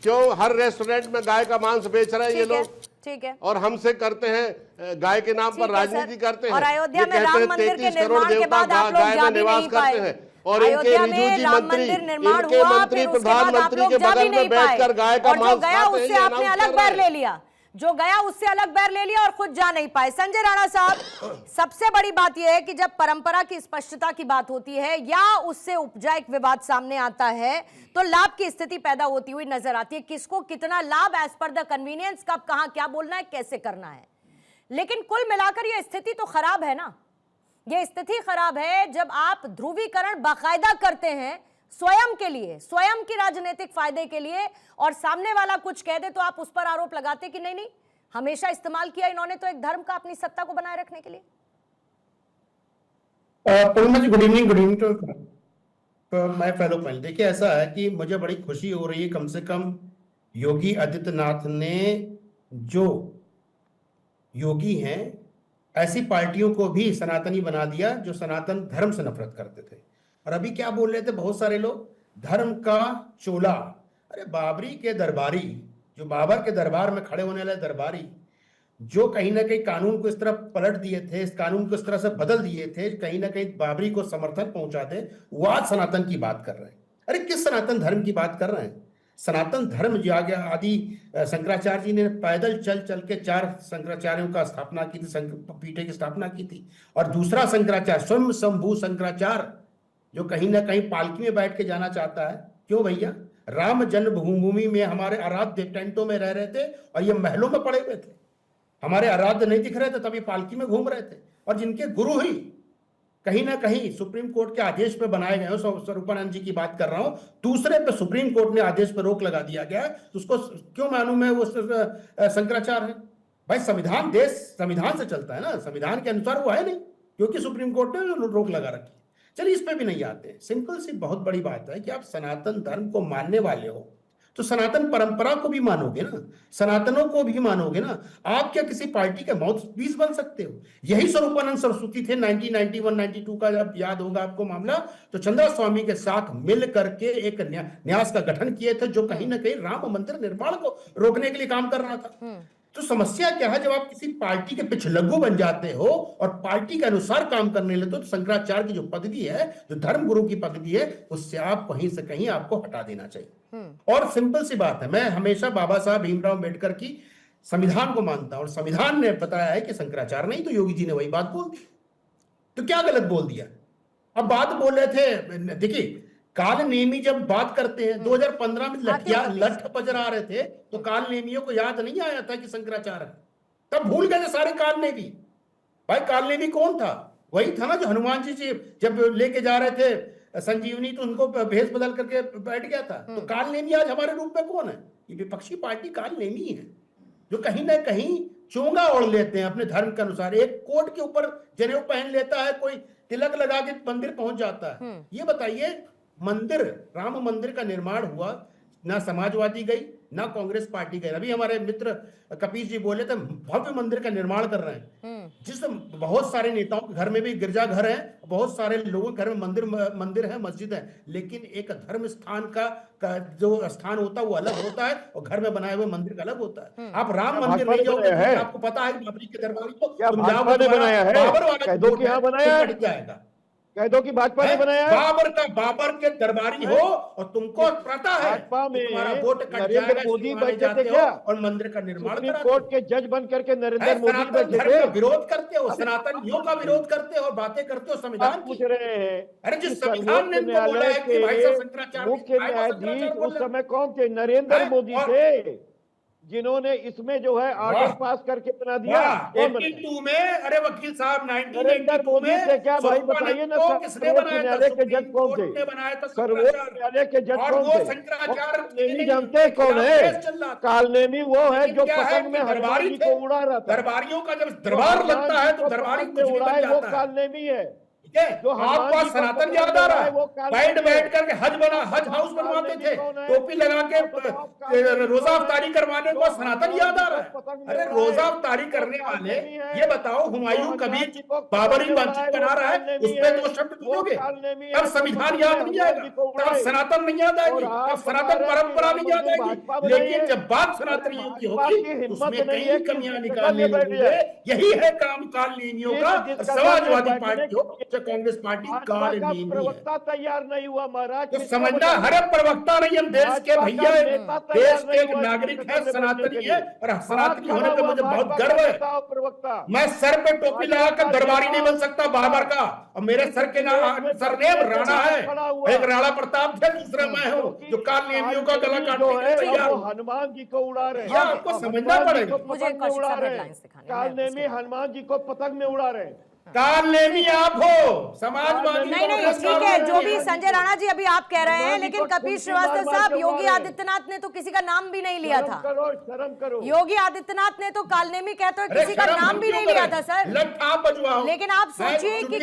क्यों हर रेस्टोरेंट में गाय का मांस बेच रहे हैं ये लोग? ठीक है, और हमसे करते हैं गाय के नाम पर राजनीति करते हैं। और अयोध्या में राम मंदिर के निर्माण के बाद आप लोग जा भी नहीं पाए। और इनके रिजू जी मंत्री, इनके मंत्री प्रधानमंत्री के बगल में बैठकर गाय का मांस खाते हैं। उससे आपने अलग बैर ले लिया, जो गया उससे अलग बैर ले लिया और खुद जा नहीं पाए। संजय राणा साहब, सबसे बड़ी बात यह है कि जब परंपरा की स्पष्टता की बात होती है या उससे उपजा एक विवाद सामने आता है तो लाभ की स्थिति पैदा होती हुई नजर आती है। किसको कितना लाभ, एज पर द कन्वीनियंस, कब कहां क्या बोलना है, कैसे करना है। लेकिन कुल मिलाकर यह स्थिति तो खराब है ना। यह स्थिति खराब है जब आप ध्रुवीकरण बाकायदा करते हैं स्वयं के लिए, स्वयं की राजनीतिक फायदे के लिए, और सामने वाला कुछ कह दे तो आप उस पर आरोप लगाते कि नहीं हमेशा इस्तेमाल किया इन्होंने तो एक धर्म का अपनी सत्ता को बनाए रखने के लिए। Good evening to my fellow panel. देखिए, ऐसा है कि मुझे बड़ी खुशी हो रही है, कम से कम योगी आदित्यनाथ ने, जो योगी हैं, ऐसी पार्टियों को भी सनातनी बना दिया जो सनातन धर्म से नफरत करते थे। और अभी क्या बोल रहे थे बहुत सारे लोग, धर्म का चोला। अरे बाबरी के दरबारी, जो बाबर के दरबार में खड़े होने वाले दरबारी, जो कहीं ना कहीं कानून को इस तरह पलट दिए थे, इस कानून को इस तरह से बदल दिए थे, कहीं ना कहीं बाबरी को समर्थन पहुंचाते, वो आज सनातन की बात कर रहे हैं। अरे किस सनातन धर्म की बात कर रहे हैं? सनातन धर्म जो आदि शंकराचार्य जी ने पैदल चल के 4 शंकराचार्यों का स्थापना की थी, पीठे की स्थापना की थी। और दूसरा शंकराचार्य स्वयं शंभू शंकराचार्य, जो कहीं ना कहीं पालकी में बैठ के जाना चाहता है। क्यों भैया? राम जन्मभूमि में हमारे आराध्य टेंटों में रह रहे थे और ये महलों में पड़े हुए थे। हमारे आराध्य नहीं दिख रहे थे, तभी पालकी में घूम रहे थे। और जिनके गुरु ही कहीं ना कहीं सुप्रीम कोर्ट के आदेश पे बनाए गए हो, स्वरूपानंद जी की बात कर रहा हूं, दूसरे पे सुप्रीम कोर्ट ने आदेश पे रोक लगा दिया गया है, तो उसको क्यों मानूं मैं वो शंकराचार्य है? भाई संविधान, देश संविधान से चलता है ना, संविधान के अनुसार वो है नहीं, क्योंकि सुप्रीम कोर्ट ने रोक लगा रखी। चलिए इस पे भी नहीं आते। सिंपल सी बहुत बड़ी बात है कि आप सनातन धर्म को मानने वाले हो तो सनातन परंपरा को भी मानोगे ना, सनातनों को भी मानोगे ना। आप क्या किसी पार्टी के माउथपीस बन सकते हो? यही स्वरूपानंद सरस्वती थे 1991-92 का, जब याद होगा आपको मामला, तो चंद्रा स्वामी के साथ मिल करके एक न्यास का गठन किए थे, जो कहीं ना कहीं राम मंदिर निर्माण को रोकने के लिए काम कर रहा था। तो समस्या क्या है, जब आप किसी पार्टी के पिछलग्गू बन जाते हो और पार्टी के अनुसार काम करने लगते हो, तो शंकराचार्य की जो पदवी है, जो धर्म गुरु की पदवी है, उससे आप कहीं से कहीं आपको हटा देना चाहिए। और सिंपल सी बात है, मैं हमेशा बाबा साहब भीमराव अम्बेडकर की संविधान को मानता हूं, और संविधान ने बताया है कि शंकराचार्य नहीं तो योगी जी ने वही बात बोल दी। तो क्या गलत बोल दिया? अब बात बोल रहे थे, देखिए काल नेमी जब बात करते हैं 2015 में लठ पजरा रहे थे, तो काल नेमियों को याद नहीं आया था कि शंकराचार्य, तब भूल गए सारे काल नेमी। भाई काल नेमी कौन था? वही था ना जो हनुमान जी जब लेके जा रहे थे संजीवनी, तो उनको भेष बदल करके बैठ गया था। तो काल नेमी आज हमारे रूप में कौन है? ये विपक्षी पार्टी काल नेमी है, जो कहीं ना कहीं चोंगा ओढ़ लेते हैं अपने धर्म के अनुसार। एक कोट के ऊपर जनेऊ पहन लेता है, कोई तिलक लगा के मंदिर पहुंच जाता है। ये बताइए, मंदिर, राम मंदिर का निर्माण हुआ, ना समाजवादी गई ना कांग्रेस पार्टी गई। अभी हमारे मित्र कपीश जी बोले थे भव्य मंदिर का निर्माण कर रहे हैं, जिस बहुत सारे नेताओं के घर में भी गिरजा घर है, बहुत सारे लोगों के घर में मंदिर है, मस्जिद है, लेकिन एक धर्म स्थान का जो स्थान होता है वो अलग होता है, और घर में बनाए हुए मंदिर का अलग होता है। आप राम मंदिर नहीं जाओगे, आपको पता है बाबरी के दरबारी को तुम जाओगे, बाबर वाला कट जाएगा। कह दो कि भाजपा ने बनाया है। बाबर के दरबारी हो और तुमको पता है तुम्हारा वोट कट जाएगा, मोदी बैठे थे क्या? और मंदिर का निर्माण सुप्रीम कोर्ट के जज बन करके नरेंद्र मोदी बैठे थे। विरोध करते हो, सनातनियों का विरोध करते हो और बातें करते हो संविधान पूछ रहे हैं। अरे जिस संविधान ने बोला है कि भाई साहब शंकराचार्य, मुख्य न्यायाधीश उस समय कौन थे? नरेंद्र मोदी थे, जिन्होंने इसमें जो है ऑर्डर पास करके बना दिया। 82 में, अरे वकील साहब 1982 में थे क्या? भाई बताइए ना, सर्वोच्च न्यायालय के जज कौन थे? सर्वोच्च न्यायालय के जज कौन थे? नहीं जानते कौन है? कालनेमी वो है जो पतंग में हनुमान जी को उड़ा रहा था। दरबारियों का जब दरबार लगता है तो दरबारी में उड़ाए, वो कालनेमी है। जो आपको सनातन याद आ रहा है, बैठ करके हज हाउस बनवाते थे, टोपी लगा के रोजा अफ्तारी करवाने को सनातन याद आ रहा है। अरे रोजा अफ्तारी करने वाले, ये बताओ हुमायूं कभी बाबरी मस्जिद बना रहा है, उस पर दो शब्द बोलोगे तब संविधान याद नहीं आएगा, तब सनातन नहीं याद आएगी, तब सनातन परंपरा नहीं याद आएगी। लेकिन जब बात सनातनियों की होगी उसमें कई कमियां निकालने लगेंगे। यही है काम काल नेमियों का, समाजवादी पार्टी हो कांग्रेस पार्टी काल नेमी प्रवक्ता तैयार नहीं हुआ महाराज, तो समझना हर प्रवक्ता नहीं, हम देश के भैया, देश के एक नागरिक है, सनातनी है, और सनातनी होने पे मुझे बहुत गर्व है। प्रवक्ता मैं सर पे टोपी लगाकर दरबारी नहीं बन सकता बाबर का, और मेरे सर के सरनेम राणा है, एक राणा प्रताप थे, दूसरा मैं हूँ जो काल नेमियों का गला काटने के लिए हनुमान जी को उड़ा रहे हैं। आपको समझना पड़ेगा, उड़ा रहे हैं काल नेमी, हनुमान जी को पतंग में उड़ा रहे हैं। काल नेमी आप हो, समाजवादी नहीं, ठीक है, जो भी संजय राणा जी अभी आप कह रहे हैं, लेकिन कपिल श्रीवास्तव साहब, योगी आदित्यनाथ ने तो किसी का नाम भी नहीं लिया था। शर्म करो। योगी आदित्यनाथ ने तो कालनेमी कहते हुए किसी का नाम भी नहीं लिया था सर। लेकिन आप सोचिए कि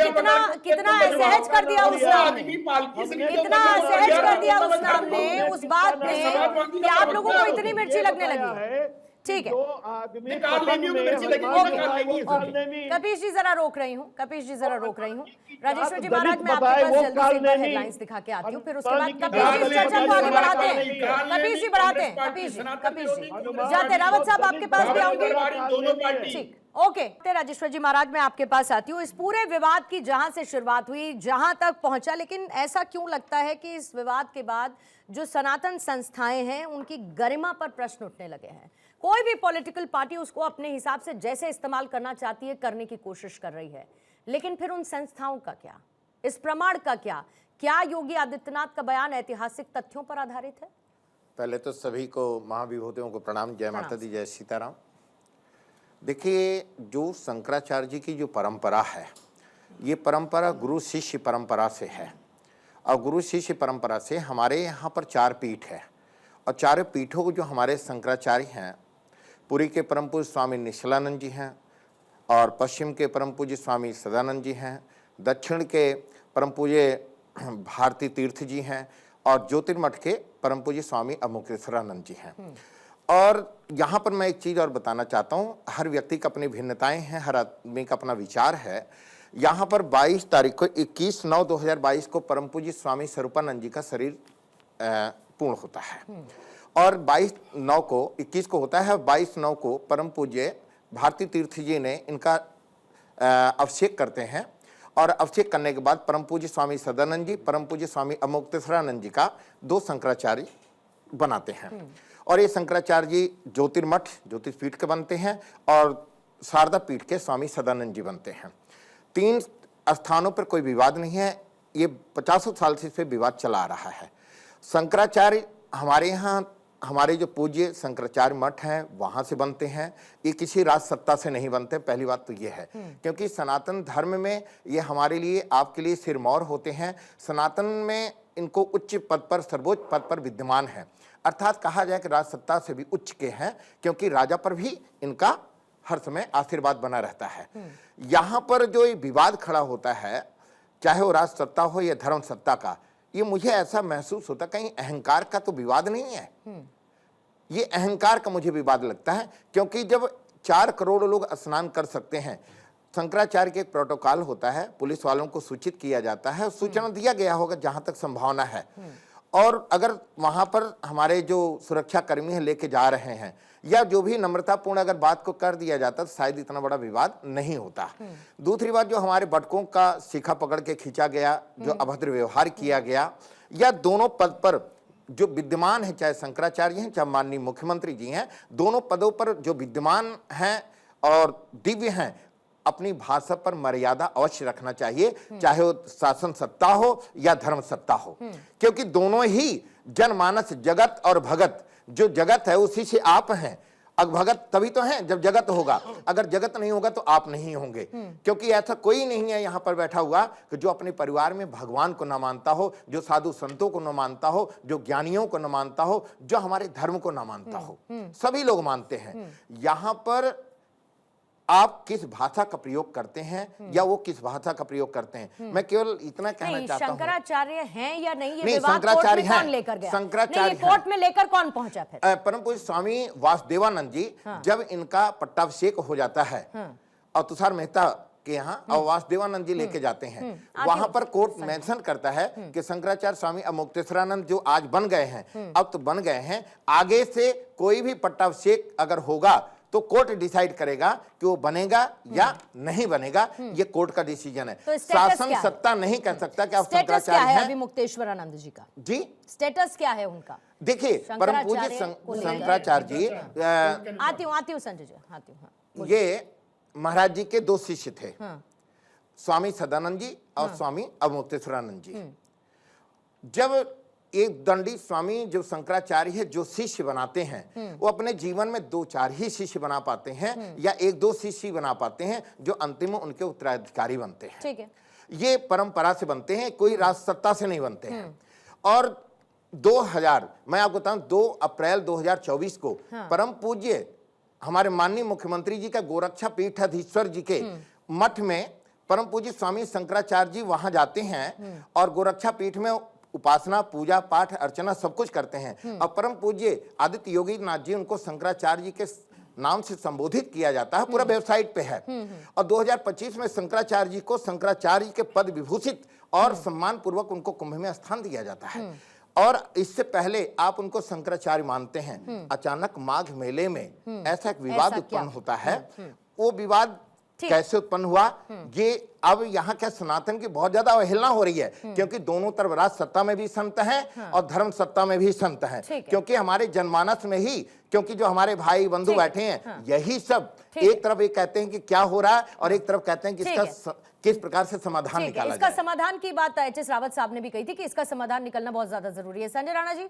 कितना असहज कर दिया उस नाम ने, कितना असहज कर दिया उस नाम ने, उस बात ने, कि आप लोगों को इतनी मिर्ची लगने लगी। ठीक है, कपीश जी जरा रोक रही हूँ, राजेश्वर जी महाराज मैं आपके पास जल्दी से हेडलाइंस दिखा के आती हूँ, फिर उसके बाद कपीश जी चर्चा को आगे बढ़ाते हैं। कपीश जी बढ़ाते हैं, कपीश जी जाते, रावत साहब आपके पास भी आऊंगी। ठीक, ओके, राजेश्वर जी महाराज मैं आपके पास आती हूँ। इस पूरे विवाद की जहां से शुरुआत हुई, जहां तक पहुंचा, लेकिन ऐसा क्यों लगता है कि इस विवाद के बाद जो सनातन संस्थाएं हैं उनकी गरिमा पर प्रश्न उठने लगे हैं? कोई भी पॉलिटिकल पार्टी उसको अपने हिसाब से जैसे इस्तेमाल करना चाहती है, करने की कोशिश कर रही है, लेकिन फिर उन संस्थाओं का क्या, इस प्रमाण का क्या? क्या योगी आदित्यनाथ का बयान ऐतिहासिक तथ्यों पर आधारित है? पहले तो सभी को महाविभूतियों को प्रणाम। जय माता दी, जय सीताराम। देखिए, जो शंकराचार्य जी की जो परंपरा है, ये परंपरा गुरु शिष्य परंपरा से है। और गुरु शिष्य परंपरा से हमारे यहाँ पर 4 पीठ है, और 4 पीठों को जो हमारे शंकराचार्य हैं, पुरी के परम पूज्य स्वामी निश्चलानंद जी हैं, और पश्चिम के परम पूज्य स्वामी सदानंद जी हैं, दक्षिण के परम पूज्य भारती तीर्थ जी हैं, और ज्योतिर्मठ के परम पूज्य स्वामी अवमुक्तेश्वरानंद जी हैं। और यहाँ पर मैं एक चीज़ और बताना चाहता हूँ, हर व्यक्ति का अपनी भिन्नताएं हैं, हर आदमी का अपना विचार है। यहाँ पर 22 तारीख को 21/9/2022 को परम पूज्य स्वामी स्वरूपानंद जी का शरीर पूर्ण होता है, और 22/9 को 21 को होता है, 22/9 को परम पूज्य भारती तीर्थ जी ने इनका अभिषेक करते हैं, और अभिषेक करने के बाद परम पूज्य स्वामी सदानंद जी, परम पूज्य स्वामी अवमुक्तेश्वरानंद जी का 2 शंकराचार्य बनाते हैं। और ये शंकराचार्य जी ज्योतिर्मठ ज्योतिष पीठ के बनते हैं, और शारदा पीठ के स्वामी सदानंद जी बनते हैं। 3 स्थानों पर कोई विवाद नहीं है, ये 50 साल से इस पर विवाद चला आ रहा है। शंकराचार्य हमारे यहाँ, हमारे जो पूज्य शंकराचार्य मठ हैं वहाँ से बनते हैं, ये किसी राज सत्ता से नहीं बनते। पहली बात तो ये है, क्योंकि सनातन धर्म में ये हमारे लिए, आपके लिए सिरमौर होते हैं। सनातन में इनको उच्च पद पर, सर्वोच्च पद पर विद्यमान है, अर्थात कहा जाए कि राज सत्ता से भी उच्च के हैं, क्योंकि राजा पर भी इनका हर समय आशीर्वाद बना रहता है। यहाँ पर जो ये विवाद खड़ा होता है, चाहे वो राज सत्ता हो या धर्म सत्ता का, ये मुझे ऐसा महसूस होता है कहीं अहंकार का तो विवाद नहीं है, ये अहंकार का मुझे विवाद लगता है। क्योंकि जब 4 करोड़ लोग स्नान कर सकते हैं, शंकराचार्य के एक प्रोटोकॉल होता है, पुलिस वालों को सूचित किया जाता है, सूचना दिया गया होगा जहां तक संभावना है। और अगर वहां पर हमारे जो सुरक्षा कर्मी हैं लेके जा रहे हैं, या जो भी नम्रतापूर्ण अगर बात को कर दिया जाता तो शायद इतना बड़ा विवाद नहीं होता। दूसरी बात, जो हमारे भटकों का शिखा पकड़ के खींचा गया, जो अभद्र व्यवहार किया गया, या दोनों पद पर जो विद्यमान है, चाहे शंकराचार्य हैं चाहे माननीय मुख्यमंत्री जी हैं, दोनों पदों पर जो विद्यमान हैं और दिव्य हैं, अपनी भाषा पर मर्यादा अवश्य रखना चाहिए, चाहे वो शासन सत्ता हो या धर्म सत्ता हो, क्योंकि दोनों ही जनमानस, जगत और भगत, जो जगत है उसी से आप हैं। अब भगत तभी तो हैं जब जगत होगा, अगर जगत नहीं होगा तो आप नहीं होंगे। क्योंकि ऐसा कोई नहीं है यहाँ पर बैठा हुआ कि जो अपने परिवार में भगवान को न मानता हो, जो साधु संतों को न मानता हो, जो ज्ञानियों को न मानता हो, जो हमारे धर्म को न मानता हो। सभी लोग मानते हैं। यहाँ पर आप किस भाषा का प्रयोग करते हैं या वो किस भाषा का प्रयोग करते हैं, मैं केवल इतना कहना चाहता हूं। शंकराचार्य हैं या नहीं, ये नहीं, विवाद कोर्ट में कौन लेकर गया? शंकराचार्य कोर्ट में लेकर कौन पहुंचा फिर? परम पूज्य स्वामी वासुदेवानंद जी जब इनका पट्टाभिषेक हो जाता है और तुषार मेहता के यहाँ, और वासुदेवानंद जी लेके जाते हैं, वहां पर कोर्ट मेंशन करता है कि शंकराचार्य स्वामी अवमुक्तेश्वरानंद जो आज बन गए हैं, अब तो बन गए हैं, आगे से कोई भी पट्टाभिषेक अगर होगा तो कोर्ट डिसाइड करेगा कि वो बनेगा या नहीं बनेगा। ये कोर्ट का डिसीजन है, तो शासन सत्ता नहीं कह सकता कि आप शंकराचार्य हैं। अभी मुक्तेश्वरानंद जी का जी स्टेटस क्या है उनका? देखिए, परम पूज्य शंकराचार्य जी, आती हूँ संजय जी, आती हूँ। ये महाराज जी के 2 शिष्य थे, स्वामी सदानंद जी और स्वामी अवमुक्तेश्वरानंद जी। जब एक दंडी स्वामी जो शंकराचार्य है, जो शिष्य बनाते हैं, वो अपने जीवन में 2-4 ही शिष्य बना पाते हैं, या 1-2 शिष्य बना पाते हैं, जो अंतिम उनके उत्तराधिकारी बनते हैं। ठीक है, ये परंपरा से बनते हैं, कोई राजसत्ता से नहीं बनते हैं। और 2000, मैं आपको बताऊं, 2 अप्रैल 2024 को परम पूज्य हमारे माननीय मुख्यमंत्री जी का गोरक्षा पीठाधीश्वर जी के मठ में परम पूज्य स्वामी शंकराचार्य जी वहां जाते हैं, और गोरक्षा पीठ में उपासना, पूजा पाठ, अर्चना सब कुछ करते हैं। और परम पूज्य आदित्य योगी नाथ जी, उनको शंकराचार्य जी के नाम से संबोधित किया जाता है, पूरा वेबसाइट पे है। और 2025 में शंकराचार्य जी को शंकराचार्य के पद विभूषित और सम्मान पूर्वक उनको कुंभ में स्थान दिया जाता है। और इससे पहले आप उनको शंकराचार्य मानते हैं, अचानक माघ मेले में ऐसा एक विवाद उत्पन्न होता है। वो विवाद कैसे उत्पन्न हुआ, ये अब यहाँ क्या सनातन की बहुत ज्यादा अवहेलना हो रही है, क्योंकि दोनों तरफ राज सत्ता में भी संत हैं और धर्म सत्ता में भी संत हैं। क्योंकि हमारे जनमानस में ही, क्योंकि जो हमारे भाई बंधु बैठे हैं, यही सब एक तरफ एक कहते हैं कि क्या हो रहा है, और एक तरफ कहते हैं कि इसका किस प्रकार से समाधान निकाला जाए। इसका समाधान की बात एच.एस. रावत साहब ने भी कही थी कि इसका समाधान निकलना बहुत ज्यादा जरूरी है। संजय राणा जी,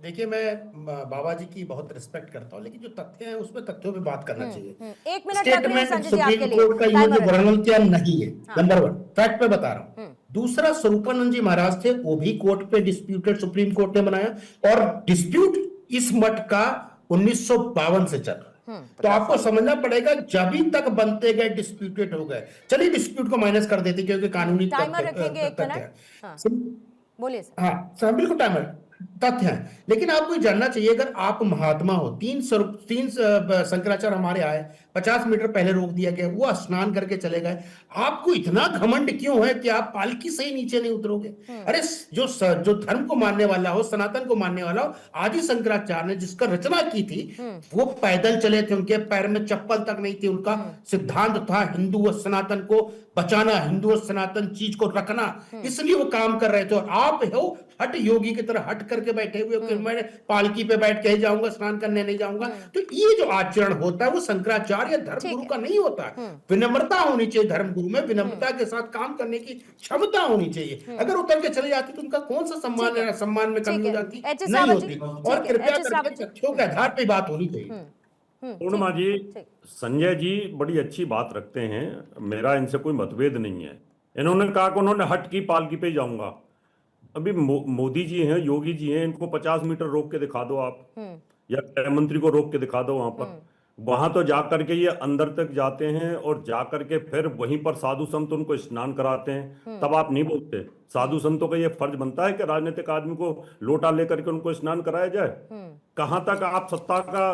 देखिए मैं बाबा जी की बहुत रिस्पेक्ट करता हूँ, लेकिन जो तथ्य हैं उसमें तथ्यों पे बात करना चाहिए। एक मिनट रख रहे हैं स्टेटमेंट संजय जी आपके सुप्रीम लिए, कोर्ट का ये टाइमर जो रख रहे हैं। वर्णन किया नहीं है, नंबर 1 फैक्ट पे बता रहा हूँ। दूसरा, स्वरूपानंद जी महाराज थे, वो भी कोर्ट पे डिस्प्यूटेड सुप्रीम कोर्ट ने बनाया, और डिस्प्यूट इस मठ का 1952 से चल रहा है। तो आपको समझना पड़ेगा जब तक बनते गए डिस्प्यूटेड हो गए। चलिए डिस्प्यूट को माइनस कर देते क्योंकि कानूनी टाइमर रखेंगे 1 तथ्य मिनट। हाँ, है। बोलिए सर। हाँ सर, बिल्कुल टाइमर तथ्य है, लेकिन आपको जानना चाहिए, अगर आप महात्मा हो, तीन शंकराचार्य हमारे आए, 50 मीटर पहले रोक दिया गया, वो स्नान करके चले गए, आपको इतना घमंड क्यों है कि आप पालकी से ही नीचे नहीं उतरोगे? अरे जो धर्म को मानने वाला हो, सनातन को मानने वाला हो, आदि शंकराचार्य ने जिसका रचना की थी, वो पैदल चले थे, उनके पैर में चप्पल तक नहीं थी। उनका सिद्धांत था हिंदू और सनातन को बचाना, हिंदू और सनातन चीज को रखना, इसलिए वो काम कर रहे थे। और आप हो हट योगी की तरह हट करके बैठे हुए कि मैं पालकी पे बैठ के ही जाऊंगा, स्नान करने नहीं जाऊंगा। तो ये जो आचरण होता है वो शंकराचार्य या धर्म गुरु का नहीं होता। विनम्रता होनी चाहिए धर्म गुरु में, विनम्रता के साथ काम करने की क्षमता होनी चाहिए। अगर उतर के चले जाती तो उनका कौन सा सम्मान में कमी हो जाती? नहीं होती। और कृपया करके तथ्यों के आधार पर बात होनी चाहिए। पूर्णिमा जी, संजय जी बड़ी अच्छी बात रखते हैं, मेरा इनसे कोई मतभेद नहीं है। इन्होंने कहा कि उन्होंने हट की पालकी पे जाऊंगा। अभी मोदी जी हैं, योगी जी हैं, इनको 50 मीटर रोक के दिखा दो आप, या गृह मंत्री को रोक के दिखा दो वहां पर। वहां तो जा करके ये अंदर तक जाते हैं और जा करके फिर वहीं पर साधु संत उनको स्नान कराते हैं, तब आप नहीं बोलते। साधु संतों का ये फर्ज बनता है कि राजनीतिक आदमी को लोटा लेकर के उनको स्नान कराया जाए। कहां तक आप सत्ता का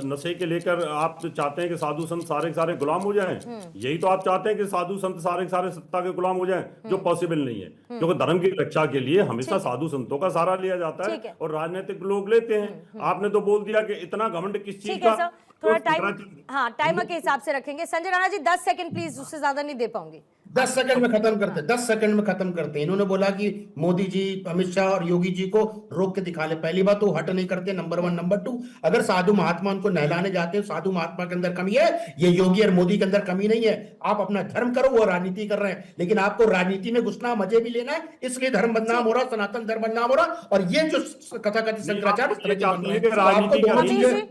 नशे के लेकर आप चाहते हैं कि साधु संत सारे सारे गुलाम हो जाएं? यही तो आप चाहते हैं कि साधु संत सारे सारे सत्ता के गुलाम हो जाएं, जो पॉसिबल नहीं है। क्योंकि धर्म की रक्षा के लिए हमेशा साधु संतों का सहारा लिया जाता है और राजनीतिक लोग लेते हैं। आपने तो बोल दिया कि इतना घमंड किस चीज का। थोड़ा टाइम, हाँ टाइमर के हिसाब से रखेंगे। संजय राणा जी 10 सेकंड प्लीज, उससे ज्यादा नहीं दे पाऊंगी। 10 सेकंड में खत्म करते, 10 सेकंड में खत्म करते। इन्होंने बोला कि मोदी जी, अमित शाह और योगी जी को रोक के दिखा ले। पहली बात तो हट नहीं करते, नंबर 1। नंबर 2, अगर साधु महात्मा उनको नहलाने जाते हैं, साधु महात्मा के अंदर कमी है, ये योगी और मोदी के अंदर कमी नहीं है। आप अपना धर्म करो, वो राजनीति कर रहे हैं, लेकिन आपको राजनीति में घुसना, मजे भी लेना है, इसलिए धर्म बदनाम हो रहा, सनातन धर्म बदनाम हो रहा। और ये जो कथाकथित शंकराचार्य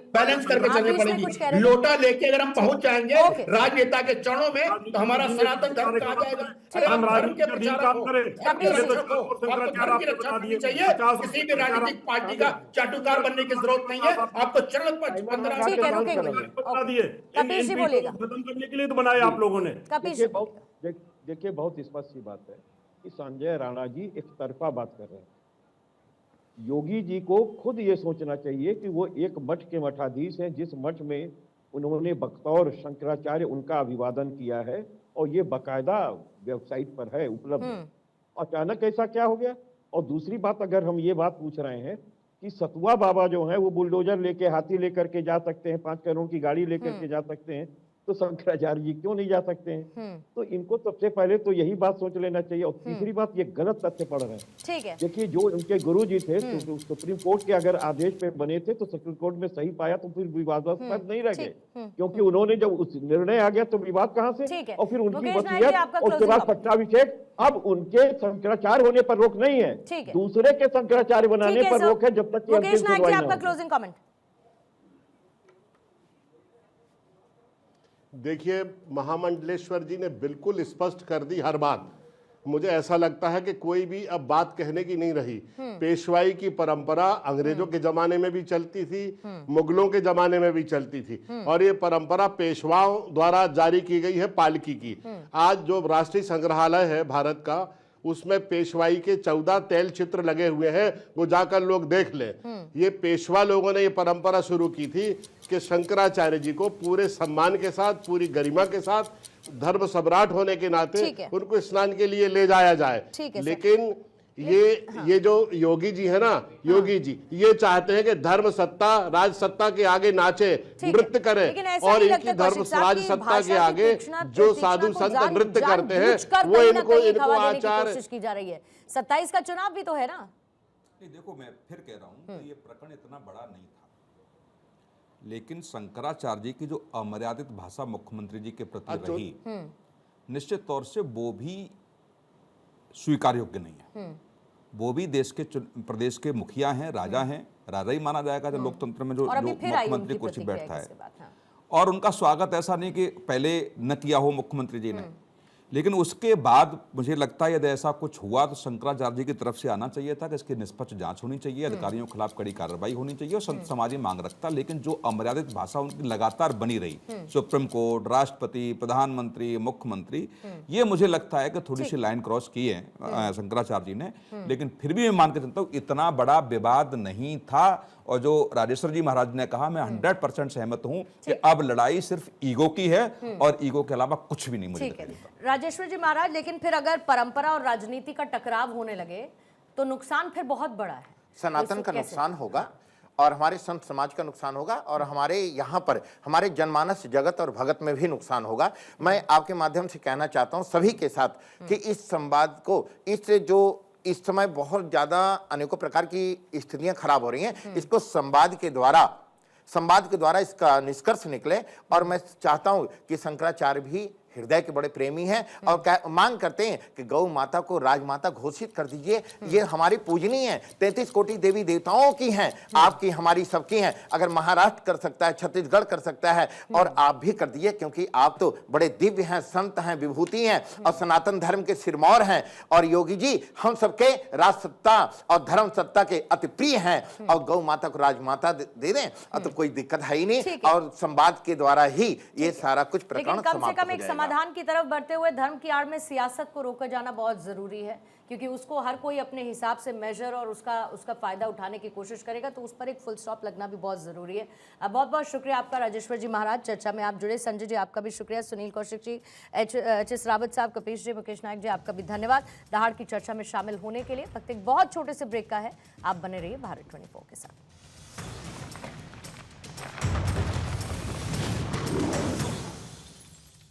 बैलेंस करके चलनी पड़ेगी। लोटा लेके अगर हम पहुंच जाएंगे राजनेता के चरणों में, तो हमारा सनातन धर्म कहा जाएगा। हम राजनीति का डील काम करें, चाहिए किसी भी राजनीतिक पार्टी का चाटुकार बनने की जरूरत नहीं है। आपको चरण पर कपीश जी बोलेगा, खत्म करने के लिए तो बनाए आप लोगों ने। देखिए बहुत स्पष्ट सी बात है कि संजय राणा जी एक तरफा बात कर रहे हैं। योगी जी को खुद ये सोचना चाहिए कि वो एक मठ के मठाधीश हैं, जिस मठ में उन्होंने बतौर शंकराचार्य उनका अभिवादन किया है, और ये बाकायदा वेबसाइट पर है उपलब्ध। अचानक ऐसा क्या हो गया? और दूसरी बात, अगर हम ये बात पूछ रहे हैं कि सतुआ बाबा जो है वो बुलडोजर लेके, हाथी लेकर के जा सकते हैं, 5 करोड़ की गाड़ी लेकर के जा सकते हैं, तो शंकराचार्य जी क्यों नहीं जा सकते हैं? तो इनको सबसे पहले तो यही बात सोच लेना चाहिए। और तीसरी बात, ये गलत तथ्य पढ़ रहे हैं। ठीक है, देखिए जो उनके गुरु जी थे, तो सुप्रीम कोर्ट के अगर आदेश पे बने थे तो सुप्रीम कोर्ट में सही पाया, तो फिर विवादास्पद नहीं रह गए, क्योंकि उन्होंने जब उस निर्णय आ गया तो विवाद कहां से? और फिर उनकी वसीयत, उसके बाद पट्टाभिषेक। अब उनके शंकराचार्य होने पर रोक नहीं है, दूसरे के शंकराचार्य बनाने पर रोक है, जब तक आपका क्लोजिंग कमेंट। देखिए, महामंडलेश्वर जी ने बिल्कुल स्पष्ट कर दी हर बात। मुझे ऐसा लगता है कि कोई भी अब बात कहने की नहीं रही। पेशवाई की परंपरा अंग्रेजों के जमाने में भी चलती थी, मुगलों के जमाने में भी चलती थी, और ये परंपरा पेशवाओं द्वारा जारी की गई है पालकी की। आज जो राष्ट्रीय संग्रहालय है भारत का, उसमें पेशवाई के 14 तैल चित्र लगे हुए हैं, वो जाकर लोग देख ले। ये पेशवा लोगों ने ये परंपरा शुरू की थी कि शंकराचार्य जी को पूरे सम्मान के साथ, पूरी गरिमा के साथ, धर्म सम्राट होने के नाते उनको स्नान के लिए ले जाया जाए। लेकिन ये जो योगी जी है ना, योगी जी ये चाहते हैं कि धर्म सत्ता, राज सत्ता के आगे नाचे, नृत्य करे, और इनकी धर्म राज सत्ता के आगे जो साधु संत नृत्य करते हैं वो इनको आचार कोशिश की जा रही है। 27 का चुनाव भी तो है ना। नहीं, देखो मैं फिर कह रहा हूं कि ये प्रकरण इतना बड़ा नहीं था, लेकिन शंकराचार्य जी की जो अमर्यादित भाषा मुख्यमंत्री जी के प्रति रही, निश्चित तौर से वो भी स्वीकार योग्य नहीं है। वो भी देश के प्रदेश के मुखिया हैं, राजा हैं, राजा ही माना जाएगा जो लोकतंत्र में जो और अभी फिर आई मुख्यमंत्री उनकी कुर्सी प्रतिक्रिया बैठता है। इसके बाद, हाँ। और उनका स्वागत ऐसा नहीं कि पहले न किया हो मुख्यमंत्री जी ने, लेकिन उसके बाद मुझे लगता है यदि ऐसा कुछ हुआ तो शंकराचार्य जी की तरफ से आना चाहिए था कि इसकी निष्पक्ष जांच होनी चाहिए, अधिकारियों के खिलाफ कड़ी कार्रवाई होनी चाहिए और संत समाज ये मांग रखता। लेकिन जो अमर्यादित भाषा उनकी लगातार बनी रही, सुप्रीम कोर्ट, राष्ट्रपति, प्रधानमंत्री, मुख्यमंत्री, ये मुझे लगता है कि थोड़ी सी लाइन क्रॉस की है शंकराचार्य जी ने। लेकिन फिर भी मैं मान के चलता हूँ इतना बड़ा विवाद नहीं था। और जो राजेश्वर जी महाराज ने कहा, मैं 100% सहमत हूं कि अब लड़ाई सिर्फ ईगो की है और ईगो के अलावा कुछ भी नहीं मुझे ठीक है राजेश्वर जी महाराज, लेकिन फिर अगर परंपरा और राजनीति का टकराव होने लगे तो नुकसान फिर बहुत बड़ा है। सनातन का नुकसान होगा और हमारे संत समाज का नुकसान होगा और हमारे यहाँ पर हमारे जनमानस जगत और भगत में भी नुकसान होगा। मैं आपके माध्यम से कहना चाहता हूँ सभी के साथ कि इस संवाद को, इस समय बहुत ज्यादा अनेकों प्रकार की स्थितियां खराब हो रही हैं, इसको संवाद के द्वारा इसका निष्कर्ष निकले। और मैं चाहता हूं कि शंकराचार्य भी हृदय के बड़े प्रेमी हैं और मांग करते हैं कि गौ माता को राजमाता घोषित कर दीजिए। ये हमारी पूजनीय है, 33 कोटि देवी देवताओं की हैं, आपकी हमारी सबकी हैं। अगर महाराष्ट्र कर सकता है, छत्तीसगढ़ कर सकता है और आप भी कर दीजिए, क्योंकि आप तो बड़े दिव्य हैं, संत हैं, विभूति हैं और सनातन धर्म के सिरमौर हैं। और योगी जी हम सबके राज सत्ता और धर्म सत्ता के अति प्रिय हैं और गौ माता को राजमाता दे दें तो कोई दिक्कत है ही नहीं। और संवाद के द्वारा ही ये सारा कुछ प्रकरण समाप्त हो जाएगा। समाधान की तरफ बढ़ते हुए धर्म की आड़ में सियासत को रोका जाना बहुत जरूरी है, क्योंकि उसको हर कोई अपने हिसाब से मेजर और उसका फायदा उठाने की कोशिश करेगा, तो उस पर एक फुल स्टॉप लगना भी बहुत जरूरी है। बहुत बहुत शुक्रिया आपका राजेश्वर जी महाराज, चर्चा में आप जुड़े। संजय जी आपका भी शुक्रिया, सुनील कौशिक जी, एच.एस. रावत साहब, कपीश जी, मुकेश नायक जी आपका भी धन्यवाद दहाड़ की चर्चा में शामिल होने के लिए। वक्त एक बहुत छोटे से ब्रेक का है, आप बने रहिए भारत 24 के साथ।